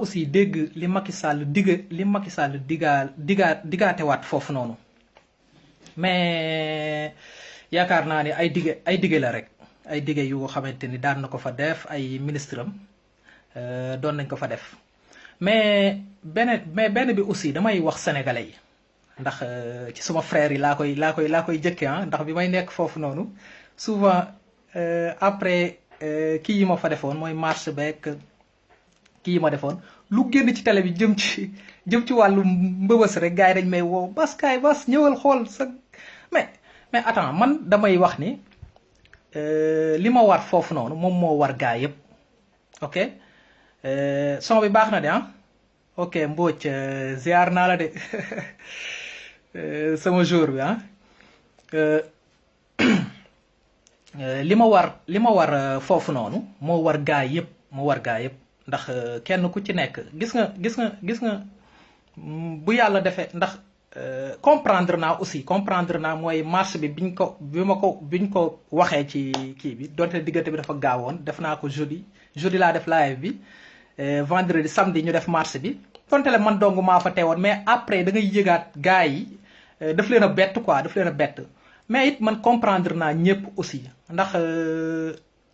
aussi dégg li Macky Sall digaatewaat foofu noonu mais yaakaar naa ni ay dige la rek ay dige yu xamante ni daan na ko fa def ay ministre am doon nañ ko fa def mais benn bi aussi damay wax sénégalais yi ndax ci suma frère yi laa koy jëkke ndax bi may nekk foofu noonu souvent après kii yi ma fa defoon mooy marche beeg kii yi ma defoon lu génn ci télé bi jëm ci wàllu mbëbës rek gars yi dañ may woo bas ñëwal xool sa mais attends man damay wax ni li ma war foofu noonu moom moo war gaa yëpp ok son bi baax na de ok Mbodj ziar naa la de sama jour bi li ma war foofu noonu moo war gaa yëpp ndax kenn ku ci nekk gis nga bu yàlla defee ndax comprendre naa mooy marche bi biñ ko waxee ci kii bi donte diggante bi dafa gaawoon def naa ko jeudi laa def live bi vendredi samedi ñu def marche bi donte le man dong maa fa teewoon mais après da ngay yëgaat gars yi daf leen a bett mais it man comprendre naa ñëpp aussi ndax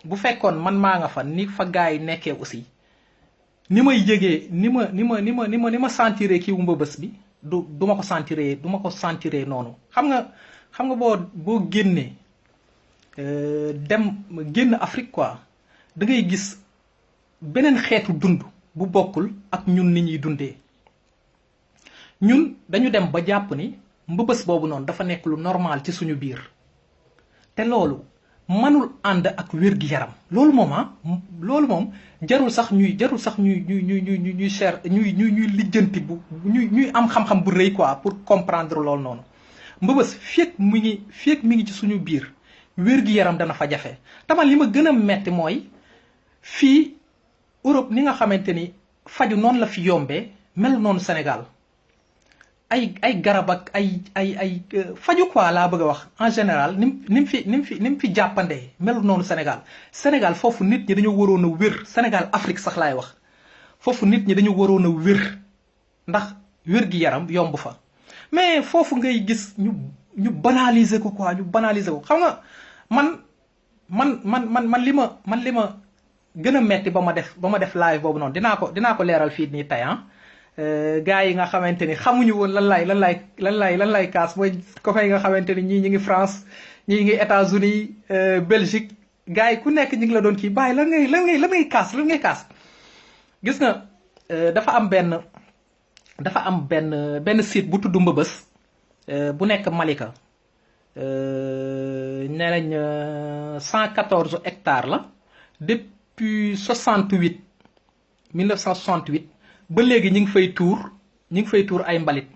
bu fekkoon man maa nga fa ni fa gars yi nekkee aussi ni may yëgee ni ma sentiré kii wu mbëbës bi du ma ko sentiré noonu xam nga boo génnee génn Afrique quoi da ngay gis beneen xeetu dund bu bokkul ak ñun ni ñuy dundee ñun dañu dem ba jàpp ni mbëbës boobu noonu dafa nekk lu normal ci suñu biir te loolu mënul ànd ak wér-gi-yaram loolu moom jarul sax ñuy lijjanti ñuy am xam-xam bu rëy quoi pour comprendre loolu noonu mbëbës fekk mi ngi ci suñu biir wér-gi-yaram dana fa jafe tamal li ma gën a metti mooy fii Europe ni nga xamante ni faju noonu la fi yombee mel noonu Sénégal ay garab ak ay faju quoi laa bëgg a wax en général ni mu fi jàppandee melu noonu Sénégal foofu nit ñi dañoo waroon a wér Sénégal Afrique sax laay wax foofu nit ñi dañoo waroon a wér ndax wér gi yaram yomb fa mais foofu ngay gis ñu banaliser ko quoi xam nga man li ma gën a metti ba ma def live boobu noonu dinaa ko leeral fii nii tey gars yi nga xamante ni xamuñu woon lan lay kaas mooy copain yi nga xamante ni ñii ñi ngi France ñii ngi États-Unis Belgique gars yi ku nekk ñi ngi la doon kii bàyyi lan ngay kaas gis nga dafa am benn site bu tudd Mbëbës bu nekk Malika nee nañ 114 hectares la depuis 1968 ba léegi ñi ngi fay tuur ay mbalit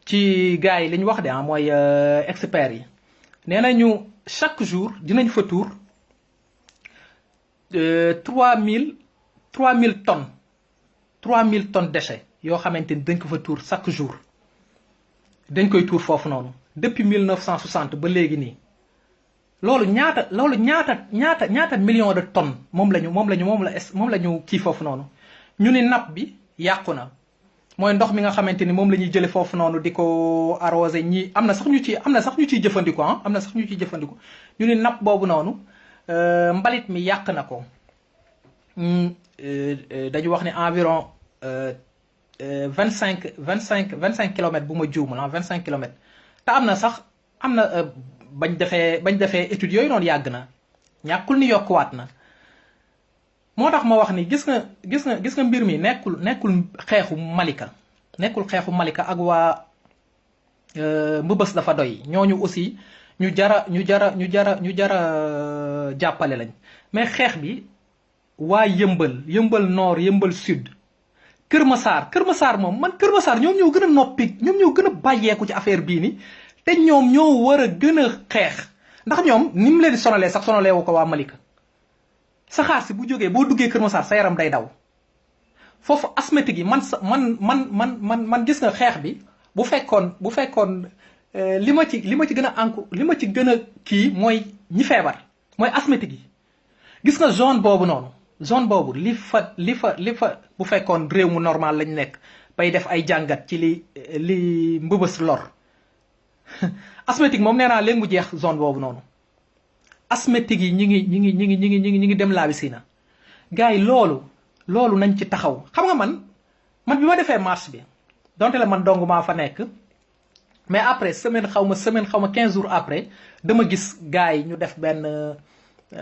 ci gars yi li ñu wax de mooy experts yi nee nañu chaque jour dinañ fa tuur 3000 tonnes déchets yoo xamante ni dañ ko fa tuur chaque jour dañ koy tuur foofu noonu depuis 1960 ba léegi nii loolu ñaata millions de tonnes moom la ñu kii foofu noonu ñu ni napp bi yàqu na mooy ndox mi nga xamante ni moom la ñuy jële foofu noonu di ko arrosé ñi am na sax ñu ciy jëfandikoo ñu ni napp boobu noonu mbalit mi yàq na ko dañu wax ne environ 25 kilomètres bu ma juumul 25 kilomètres te am na bañ defee études yooyu noonu yàgg na ñàkkul ni yokkuwaat na moo tax ma wax ni gis nga mbir mi nekkul xeexu Malika ak waa Mbëbës dafa doy ñooñu aussi ñu jara jàppale lañ mais xeex bi waa yëmbal nord yëmbal sud Kër Massar moom Kër Massar ñoom ñoo gën a noppi ñoom ñoo gën a bàyyeeku ci affaire bii ni te ñoom ñoo war a gën a xeex ndax ñoom ni mu leen di sonalee sax sonalee wu ko waa Malika saxaar si bu jógee boo duggee Kër Massar sa yaram day daw foofu asthmatique yi man gis nga xeex bi bu fekkoon li ma ci gën a kii mooy ñi feebar mooy asthmatique yi gis nga zone boobu noonu zone boobu li fa bu fekkoon réew mu normal lañ nekk bay def ay jàngat ci li mbëbës lor asthmatique moom nee naa léegi mu jeex zone boobu noonu asthmatique yi ñi ngi dem laabi si na gars yi loolu nañ ci taxaw xam nga man bi ma defee marche bi donte la man dong maa fa nekk mais après semaine xaw ma 15 jours après dama gis gars yi ñu def benn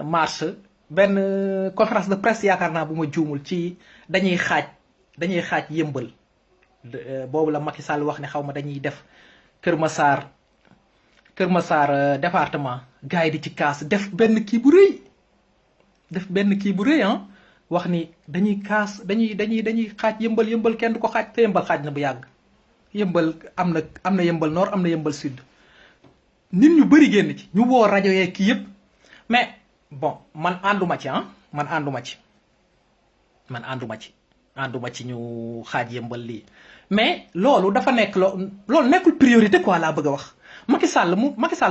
marche benn conférence de presse yaakaar naa bu ma juumul ci dañuy xaaj yëmbal boobu la Macky Sall wax ne xaw ma dañuy def Kër Massar département gars yi di ci kaas def benn kii bu rëy ah wax ni dañuy kaas dañuy xaaj yëmbal kenn du ko xaaj te yëmbal xaaj na bu yàgg yëmbal am na yëmbal nord am na yëmbal sud nit ñu bëri génn ci ñu woo rajo yee kii yëpp mais bon man ànduma ci man ànduma ci ñu xaaj yëmbal lii mais loolu dafa nekk loolu nekkul priorité quoi laa bëgg a wax Macky Sall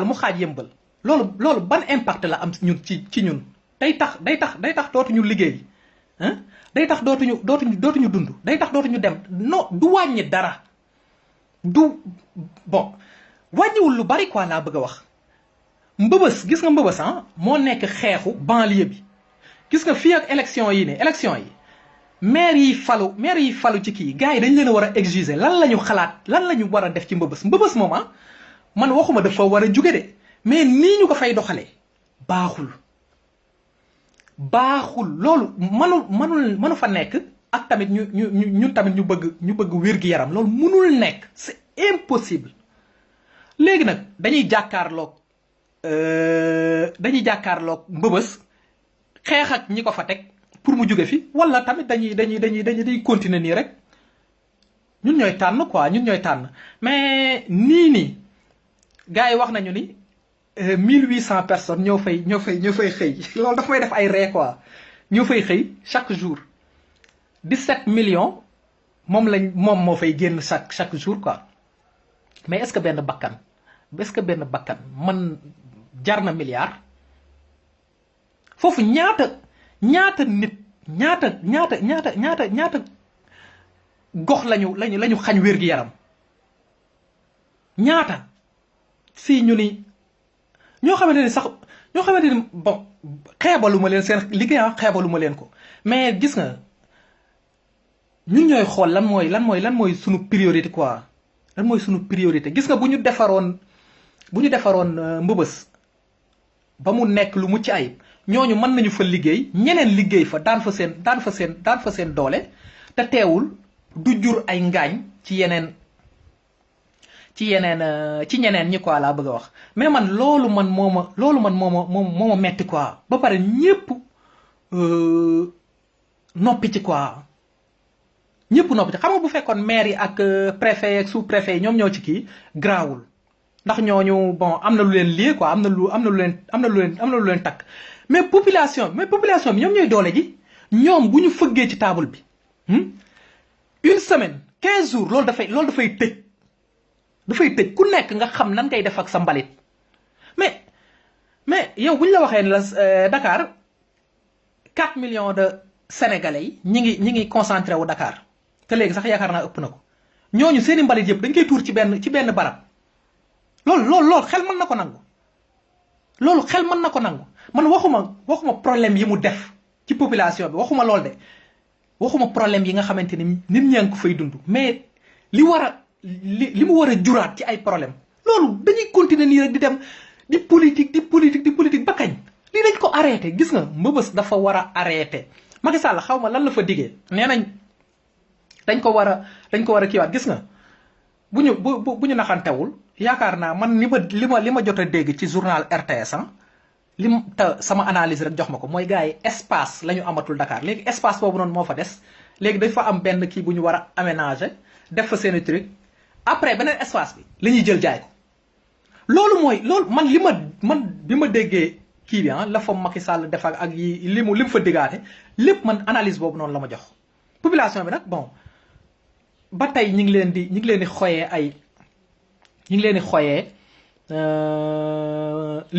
mu xaaj yëmbal loolu ban impact la am ñun ci ñun day tax dootuñu liggéey day tax dootuñu dund day tax dootuñu dem non du wàññi dara wàññiwul lu bari quoi laa bëgg a wax mbëbës gis nga mbëbës moo nekk xeexu banlieue bi gis nga fii ak élection yi maire yi falu ci kii gars yi dañ leen a war a exiger lan la ñu xalaat lan la ñu war a def ci mbëbës moom man waxuma dafa war a jóge de mais nii ñu ko fay doxalee baaxul loolu mënu fa nekk ak tamit ñun tamit ñu bëgg wér-gi-yaram loolu mënul nekk c'est impossible léegi nag dañuy jàkkaarloog mbëbës xeex ak ñi ko fa teg pour mu jóge fi wala tamit dañuy continuer nii rek ñun ñooy tànn mais nii gars yi wax nañu ni 1800 personnes ñoo fay xëy loolu dafa may def ay ree quoi ñoo fay xëy chaque jour 17 millions moom moo fay génn chaque jour quoi mais est-ce que benn bakkan man jar na milliard foofu ñaata nit ñaata gox lañu xañ wér-gi-yaram ñaata si ñu ni ñoo xamante ni bon xeebaluma leen seen liggéey xeebaluma leen ko mais gis nga ñun ñooy xool lan mooy sunu priorité quoi lan mooy sunu priorité gis nga bu ñu defaroon mbëbës ba mu nekk lu mucc ayib ñooñu mën nañu fa liggéey ñeneen liggéey fa daan fa seen doole te teewul du jur ay ngaañ ci ñeneen ñi quoi laa bëgg a wax mais man loolu man moo ma metti quoi ba pare ñëpp noppi ci quoi ñëpp noppi ci xam nga bu fekkoon maire yi ak préfet ak sous préfet yi ñoom ñoo ci kii grawul ndax ñooñu bon am na lu leen lié quoi am na lu leen takk mais population bi ñoom ñooy doole ji ñoom bu ñu fëggee ci table bi une semaine 15 jours loolu dafay tëj ku nekk nga xam nan ngay def ak sa mbalit mais yow bu ñu la waxee ne la Dakar 4 millions de sénégalais yi ñi ngi concentré wu Dakar te léegi sax yaakaar naa ëpp na ko ñooñu seeni mbalit yëpp dañ koy tuur ci benn barab loolu xel mën na ko nangu man waxuma problème yi mu def ci population bi waxuma lool de waxuma problème yi nga xamante ni nit ñaa ngi ko fay dund mais li mu war a juraat ci ay problème loolu dañuy continuer nii rek di dem di politique ba kañ lii dañ ko arrêté gis nga mbëbës dafa war a arrêté Macky Sall xaw ma lan la fa diggee nee nañ dañ ko war a kiiwaat gis nga bu ñu naxantewul yaakaar naa man li ma jot a dégg ci journal RTS sama analyse rek jox ma ko mooy gars yi espace la ñu amatul Dakar léegi espace boobu noonu moo fa des léegi dafa am benn kii bu ñu war a aménager def fa seen truc après beneen espace bi la ñuy jël jaay ko loolu man bi ma déggee kii bi la fa Macky Sall def ak li mu fa diggaate lépp man analyse boobu noonu la ma jox population bi nag bon ba tey ñi ngi leen di xoyee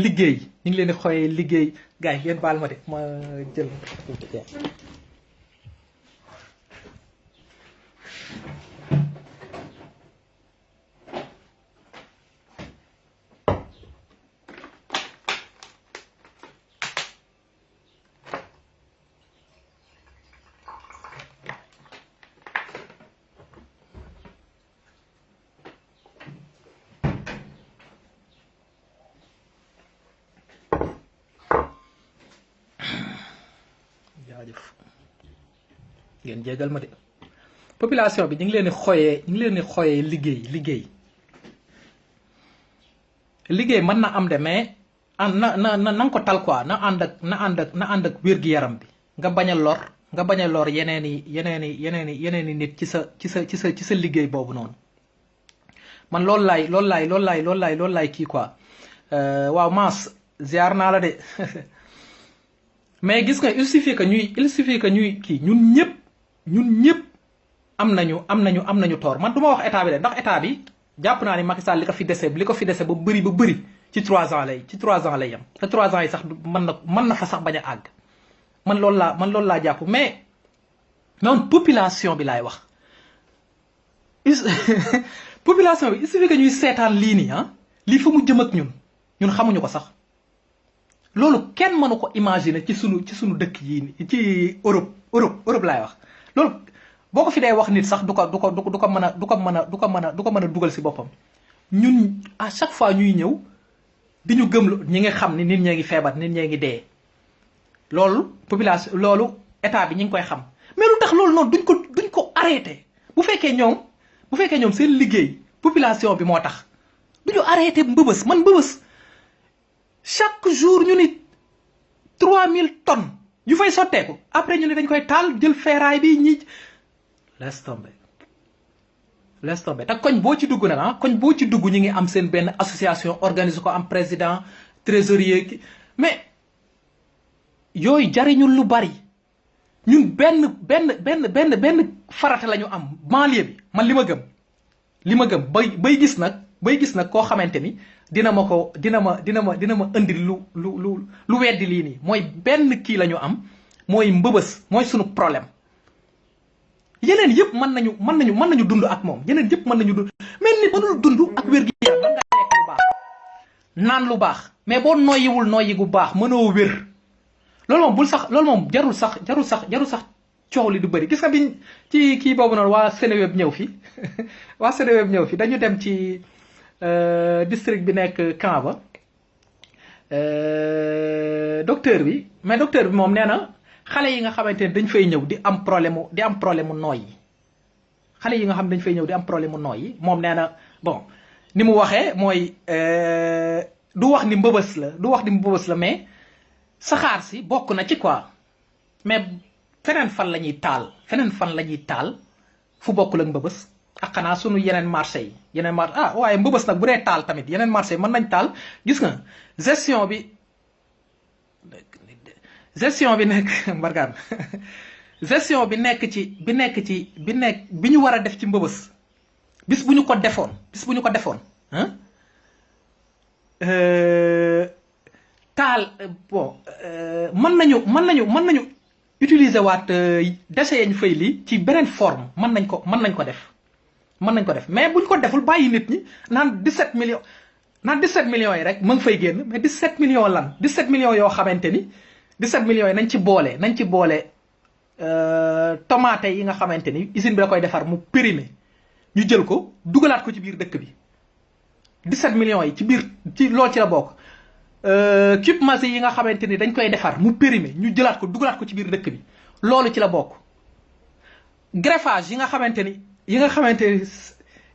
liggéey ñu ngi leen di xooyee liggéey gars yi ngeen baal ma de ma jël jaajëf ngeen jégal ma de population bi ñu ngi leen di xooyee liggéey mën na am de mais na ko tal quoi na ànd ak wér-gu-yaram bi nga bañ a lor yeneen i nit ci sa liggéey boobu noonu man loolu laay kii quoi waaw Mass ziar naa la de mais gis nga il suffit que ñuy kii ñun ñëpp am nañu tort man du ma wax état bi de ndax état bi jàpp naa ni Macky Sall li ko fi dese ba bëri ci 3 ans lay yem te 3 ans yi sax mën na fa sax bañ a àgg man loolu laa jàpp mais noonu population bi laay wax population bi il suffit que ñuy seetaan lii nii lii fa mu jëm ak ñun xamuñu ko sax loolu kenn mënu ko imaginer ci sunu dëkk yi ci Europe laay wax loolu boo ko fi dee wax nit sax du ko mën a dugal si boppam ñun à chaque fois ñuy ñëw di ñu gëm ñi nga xam ni nit ñee ngi feebar nit ñee ngi dee loolu population loolu état bi ñi ngi koy xam mais lu tax loolu noonu duñ ko arrêté bu fekkee ñoom seen liggéey population bi moo tax duñu arrêté mbëbës chaque jour ñu ni 3000 tonnes yu fay sotteeku après ñu ne dañ koy taal jël ferraille bi ñi laisse tomber te koñ boo ci dugg nag ñi ngi am seen benn association organiser ko am président trésorier mais yooyu jariñul lu bari ñun benn farata la ñu am banlieue bi man li ma gëm bay gis nag koo xamante ni dina ma indi lu weddi lii nii mooy benn kii la ñu am mooy mbëbës mooy sunu problème yeneen yëpp mën nañu dund ak moom yeneen yëpp mën nañu dund mais nit mënul dund ak wér-gi-yaram man nga lekk lu baax naan lu baax mais boo noyyiwul noyyi gu baax mënoo wér loolu moom jarul sax coow li du bëri gis nga biñ ci kii boobu noonu waa Seneweb ñëw fi dañu dem ci district bi nekk Camp ba docteur bi moom nee na xale yi nga xamante ne dañ fay ñëw di am problème mu nooy yi xale yi nga xam ne dañ fay ñëw di am problème mu nooy yi moom nee na bon ni mu waxee mooy du wax ni mbëbës la mais saxaar si bokk na ci quoi mais feneen fan la ñuy taal fu bokkul ak mbëbës ak xanaa sunu yeneen marché yi waaye mbëbës nag bu dee taal tamit yeneen marché yi mën nañ taal gis nga gestion bi nekk mbargaan gestion bi ñu war a def ci mbëbës bis bu ñu ko defoon taal bon mën nañu utiliser waat déchets yañ fay lii ci beneen forme mën nañ ko def mais buñ ko deful bàyyi nit ñi naan 17 millions yi rek ma ngi fay génn mais 17 millions lan 17 millions yoo xamante ni 17 millions yi nañ ci boole tomate yi nga xamante ni usine bi da koy defar mu périmé ñu jël ko dugalaat ko ci biir dëkk bi 17 millions yi ci loolu ci la bokk cube masse yi nga xamante ni dañ koy defar mu périmé ñu jëlaat ko dugalaat ko ci biir dëkk bi loolu ci la bokk greffage yi nga xamante ni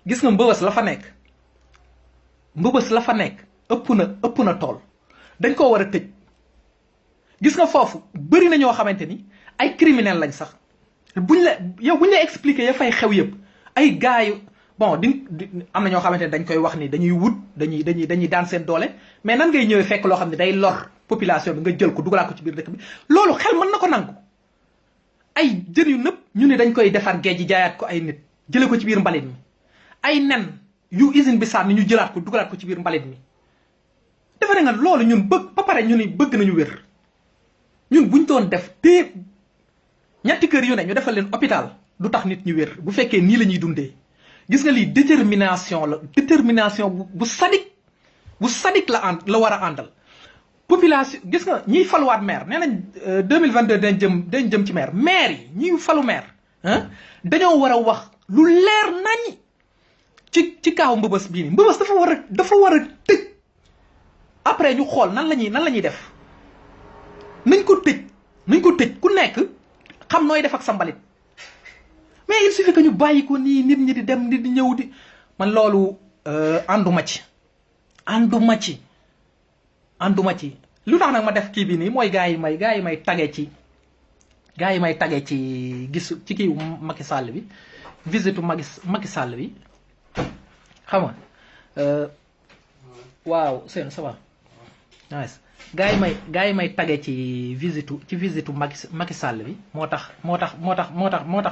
gis nga mbëbës la fa nekk ëpp na tool dañ koo war a tëj gis nga foofu bëri na ñoo xamante ni ay criminel lañ sax buñ la expliquer ya fay xew yëpp ay gaayu bon am na ñoo xamante ni dañ koy wax ni dañuy daan seen doole mais nan ngay ñëwee fekk loo xam ne day lor population bi nga jël ko dugalaat ko ci biir dëkk bi loolu xel mën na ko nangu ay jën yu nëpp ñu ne dañ koy defar géej gi jaayaat ko ay nit jële ko ci biir mbalit mi ay nen yu usine bi sànni ñu jëlaat ko dugalaat ko ci biir mbalit mi defare nga loolu ñun bëgg ba pare ñu ni bëgg nañu wér ñun buñ doon def te ñetti kër yu ne ñu defal leen hôpital du tax nit ñu wér bu fekkee nii la ñuy dundee gis nga lii détermination la détermination bu sadik la war a àndal population gis nga ñiy faluwaat maire nee nañ 2022 dañ jëm ci maire yi ñiy falu maire dañoo war a wax lu leer nañ ci kaaw mbëbës bii nii mbëbës dafa war a tëj après ñu xool nan la ñuy def nañ ko tëj ku nekk xam nooy def ak sa mbalit mais il suffit que ñu bàyyi ko nii nit ñi di dem nit di ñëw di man loolu ànduma ci lu tax nag ma def kii bi nii mooy gaa yi may tage ci gis ci kii Macky Sall bi visitu Macky Sall bi xam nga waaw seen ça va nice gaa yi may tage ci visitu Macky Sall bi moo tax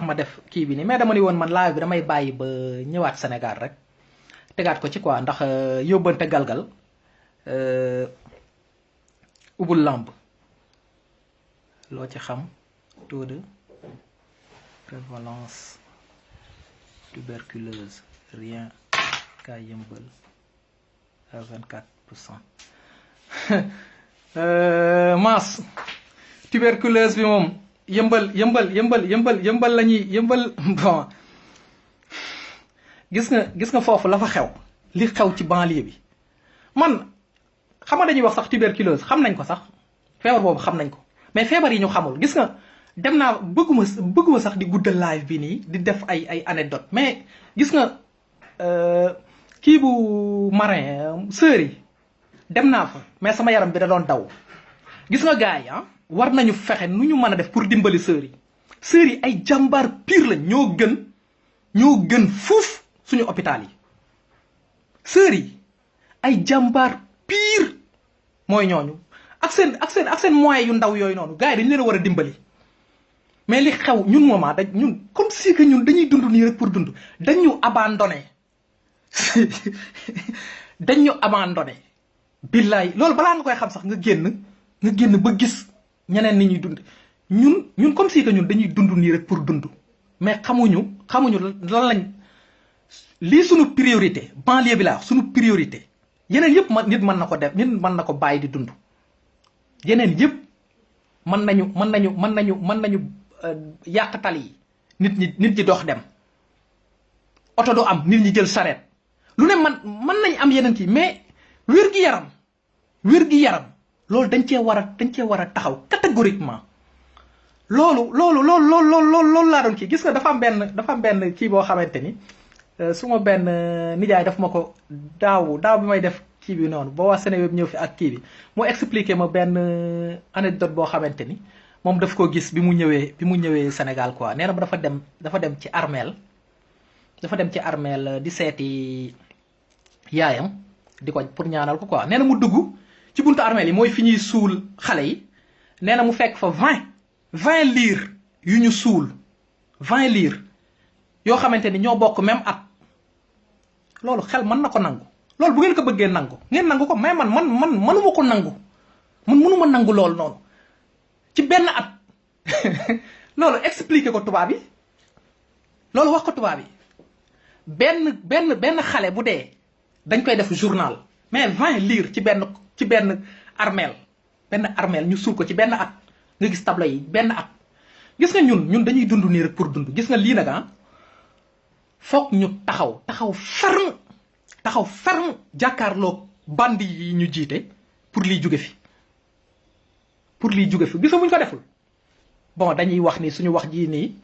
ma def kii bi nii mais dama ni woon man live bi damay bàyyi ba ñëwaat Sénégal rek tegaat ko ci quoi ndax yóbbante galgal ubul lamb loo ci xam taux de prévalence tuberculose rien qu'à Yeumbeul à 24%. Mass tuberculose bi moom yëmbal la ñuy yëmbal bon gis nga foofu la fa xew li xew ci banlieue bi man xam nga dañuy wax sax tuberculose xam nañ ko sax feebar boobu xam nañ ko mais feebar yi ñu xamul gis nga dem naa bëgguma sax di guddal live bi nii di def ay anecdote mais gis nga kii bu marin sœur yi dem naa fa mais sama yaram bi da doon daw gis nga gars yi war nañu fexe nu ñu mën a def pour dimbali sœur yi ay jàmbaar pire lañ ñoo gën fuuf suñu hôpital yi sœur yi ay jàmbaar pire mooy ñooñu ak seen moyens yu ndaw yooyu noonu gars yi dañu leen a war a dimbali mais li xew ñun moment ñun comme si que ñun dañuy dund nii rek pour dund dañu abandonné dañu abandonné billaay loolu balaa nga koy xam sax nga génn ba gis ñeneen ni ñuy dund ñun comme si que ñun dañuy dund nii rek pour dund mais xamuñu lan lañ lii suñu priorité banlieue bi laa suñu priorité yeneen yëpp nit mën na ko def nit mën na ko bàyyi di dund yeneen yëpp mën nañu yàq tali yi nit ñi dox dem oto du am nit ñi jël sareet lu ne mën nañ am yeneen kii mais wér gi yaram loolu dañ cee war a taxaw catégoriquement loolu laa doon kii gis nga dafa am benn kii boo xamante ni su ma benn nijaay daf ma ko daaw bi may def kii bi noonu ba waa Sénégal ñëw fi ak kii bi moo expliqué ma benn anecdote boo xamante ni moom daf ko gis bi mu ñëwee Sénégal quoi nee na ma dafa dem ci armeel di seeti yaayam di ko pour ñaanal ko quoi nee na mu dugg ci buntu armeel yi mooy fi ñuy suul xale yi nee na mu fekk fa 20 liir yu ñu suul 20 liir yoo xamante ni ñoo bokk même at loolu xel mën na ko nangu loolu bu ngeen ko bëggee nangu ngeen nangu ko mais man mënuma ko nangu man mënuma nangu loolu noonu ci benn at loolu expliquer ko tubaab yi loolu wax ko tubaab yi benn xale bu dee dañ koy def journal mais 20 liir ci benn armeel ñu suul ko ci benn at nga gis tableau yi benn at gis nga ñun dañuy dund nii rek pour dund gis nga lii nag foog ñu taxaw ferme jàkkaarloo bandi yi ñu jiite pour liy jóge fi gis nga buñ ko deful bon dañuy wax ni suñu wax ji nii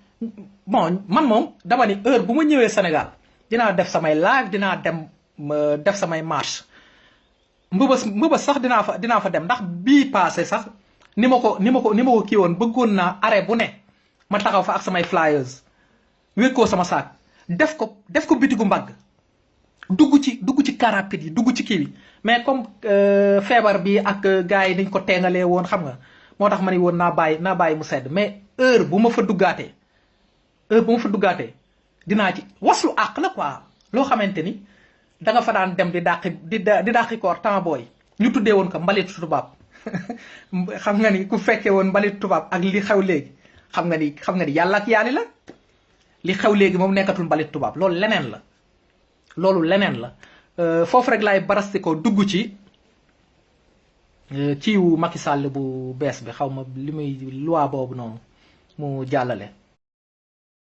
bon man moom dama ni heure bu ma ñëwee Sénégal dinaa def samay live dinaa dem def samay marche mbëbës sax dinaa fa dem ndax bii passé sax ni ma ko kii woon bëggoon naa arrêt bu ne ma taxaw fa ak samay flyers wékkoo sama saak def ko bitigu mbagg dugg ci car rapide yi dugg ci kii bi mais comme feebar bi ak gars yi dañ ko teengalee woon xam nga moo tax ma ni woon naa bàyyi mu sedd mais heure bu ma fa duggaatee dinaa ci waslu àq la quoi loo xamante ni da nga fa daan dem di dàqi koor temps booy ñu tuddee woon ko mbalitu tubaab xam nga ni ku fekkee woon mbalit tubaab ak li xew léegi xam nga ni yàlla ak yaali la li xew léegi moom nekkatul mbalit tubaab loolu leneen la foofu rek laay barasti ko dugg ci kiiwu Macky Sall bu bees bi xaw ma li muy loi boobu noonu mu jàllale